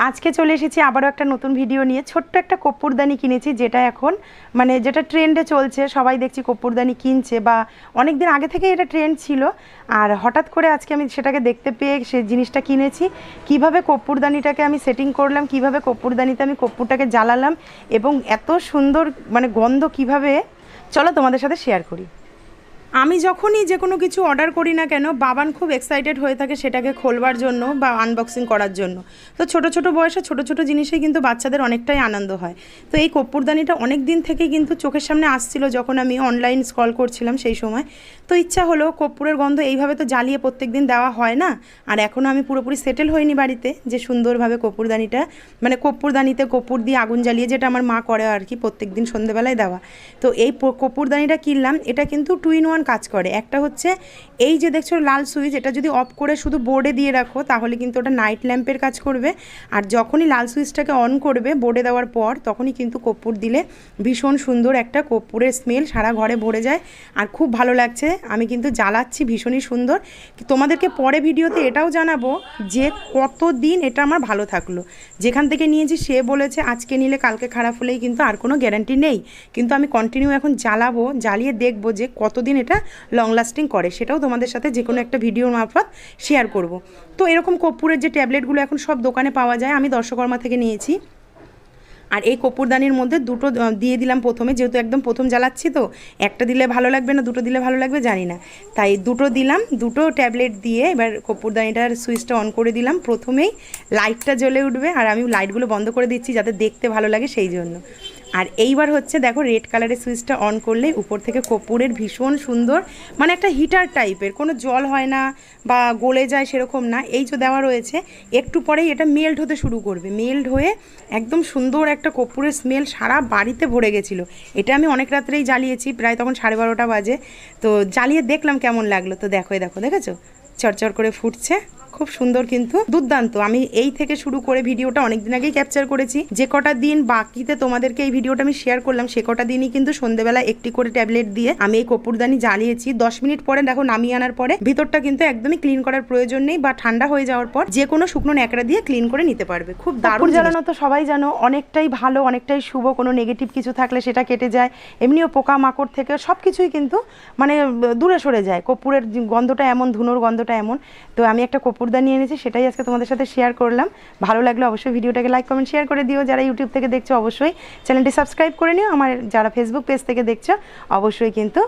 আজকে চলে এসেছি আবারও একটা নতুন ভিডিও নিয়ে। ছোট্ট একটা কর্পূরদানি কিনেছি, যেটা এখন যেটা ট্রেন্ডে চলছে, সবাই দেখছি কর্পূরদানি কিনছে, বা অনেক দিন আগে থেকে এটা ট্রেন্ড ছিল। আর হঠাৎ করে আজকে আমি সেটাকে দেখতে পেয়ে সেই জিনিসটা কিনেছি। কিভাবে কর্পূরদানিটাকে আমি সেটিং করলাম, কিভাবে কর্পূরদানিতে আমি কর্পূরটাকে জ্বালালাম, এবং এত সুন্দর গন্ধ কিভাবে, চলো তোমাদের সাথে শেয়ার করি। আমি যখনই যে কোনো কিছু অর্ডার করি না কেন, বাবান খুব এক্সাইটেড হয়ে থাকে সেটাকে খোলবার জন্য বা আনবক্সিং করার জন্য। তো ছোটো ছোটো বয়সে ছোটো ছোটো জিনিসে কিন্তু বাচ্চাদের অনেকটাই আনন্দ হয়। তো এই কর্পূরদানিটা অনেক দিন থেকে কিন্তু চোখের সামনে আসছিল, যখন আমি অনলাইন স্ক্রল করছিলাম সেই সময়। তো ইচ্ছা হলো, কর্পূরের গন্ধ এইভাবে তো জ্বালিয়ে প্রত্যেক দিন দেওয়া হয় না। আর এখনও আমি পুরোপুরি সেটেল হইনি বাড়িতে যে সুন্দরভাবে কর্পূরদানিটা কর্পূরদানিতে কর্পূর দিয়ে আগুন জ্বালিয়ে, যেটা আমার মা করে আর কি প্রত্যেক দিন সন্ধ্যেবেলায় দেওয়া। তো এই কর্পূরদানিটা কিনলাম। এটা কিন্তু 2-in-1 কাজ করে। একটা হচ্ছে এই যে দেখছো লাল সুইচ, এটা যদি অফ করে শুধু বোর্ডে দিয়ে রাখো তাহলে কিন্তু ওটা নাইট ল্যাম্পের কাজ করবে। আর যখনই লাল সুইচটাকে অন করবে বোর্ডে দেওয়ার পর, তখনই কিন্তু কর্পূর দিলে ভীষণ সুন্দর একটা কর্পূরের স্মেল সারা ঘরে ভরে যায়। আর খুব ভালো লাগছে, আমি কিন্তু জ্বালাচ্ছি, ভীষণই সুন্দর। তোমাদেরকে পরে ভিডিওতে এটাও জানাবো যে কতদিন এটা আমার ভালো থাকলো। যেখান থেকে নিয়েছি সে বলেছে আজকে নিলে কালকে খারাপ হলেই কিন্তু আর কোনো গ্যারান্টি নেই। কিন্তু আমি কন্টিনিউ এখন জ্বালাবো, জ্বালিয়ে দেখবো যে কতদিন এটা লং লাস্টিং করে, সেটাও তোমাদের সাথে যে কোনো একটা ভিডিওর মারফত শেয়ার করব। তো এরকম কর্পূরের যে ট্যাবলেটগুলো এখন সব দোকানে পাওয়া যায়, আমি দর্শকর্মা থেকে নিয়েছি। আর এই কর্পূরদানির মধ্যে দুটো দিয়ে দিলাম প্রথমে, যেহেতু একদম প্রথম জ্বালাচ্ছি, তো একটা দিলে ভালো লাগবে না দুটো দিলে ভালো লাগবে জানি না, তাই দুটো দিলাম। দুটো ট্যাবলেট দিয়ে এবার কর্পূরদানিটার সুইচটা অন করে দিলাম। প্রথমেই লাইটটা জ্বলে উঠবে, আর আমি লাইটগুলো বন্ধ করে দিচ্ছি যাতে দেখতে ভালো লাগে সেই জন্য। আর এইবার হচ্ছে দেখো, রেড কালারের সুইচটা অন করলেই উপর থেকে কর্পূরের ভীষণ সুন্দর একটা হিটার টাইপের, কোনো জল হয় না বা গলে যায় সেরকম না। এই যে দেওয়া রয়েছে, একটু পরেই এটা মেল্ট হতে শুরু করবে। মেল্ট হয়ে একদম সুন্দর একটা কর্পূরের স্মেল সারা বাড়িতে ভরে গেছিলো। এটা আমি অনেক রাত্রেই জ্বালিয়েছি, প্রায় তখন 12:30 বাজে। তো জ্বালিয়ে দেখলাম কেমন লাগলো। তো দেখেছো চরচর করে ফুটছে, খুব সুন্দর, কিন্তু দুর্দান্ত। আমি এই থেকে শুরু করে ভিডিওটা অনেক দিন আগেই ক্যাপচার করেছি। যে কটা দিন বাকিতে তোমাদেরকে এই ভিডিওটা আমি শেয়ার করলাম, সে কটা দিনই কিন্তু সন্ধ্যেবেলা একটি করে ট্যাবলেট দিয়ে আমি এই কর্পূরদানি জ্বালিয়েছি। 10 মিনিট পরে দেখো নামিয়ে আনার পরে ভিতরটা কিন্তু একদমই ক্লিন করার প্রয়োজন নেই, বা ঠান্ডা হয়ে যাওয়ার পর যে কোনো শুকনো ন্যাকড়া দিয়ে ক্লিন করে নিতে পারবে। খুব দারুণ জ্বালানো তো সবাই জানো, অনেকটাই ভালো, অনেকটাই শুভ। কোনো নেগেটিভ কিছু থাকলে সেটা কেটে যায়। এমনিও পোকা মাকড় থেকে সব কিছুই কিন্তু দূরে সরে যায়। কর্পূরের গন্ধটা এমন, ধুনোর গন্ধটা এমন। তো আমি একটা কর্পূরদানি এনেছি, সেটাই আজকে তোমাদের সাথে শেয়ার করলাম। ভালো লাগলে অবশ্যই ভিডিওটাকে লাইক কমেন্ট শেয়ার করে দিও। যারা ইউটিউব থেকে দেখছো অবশ্যই চ্যানেলটি সাবস্ক্রাইব করে নিও। আমার যারা ফেসবুক পেজ থেকে দেখছো অবশ্যই কিন্তু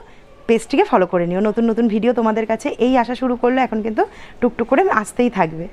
পেজটিকে ফলো করে নিও। নতুন নতুন ভিডিও তোমাদের কাছে এই আসা শুরু করলো, এখন কিন্তু টুকটুক করে আসতেই থাকবে।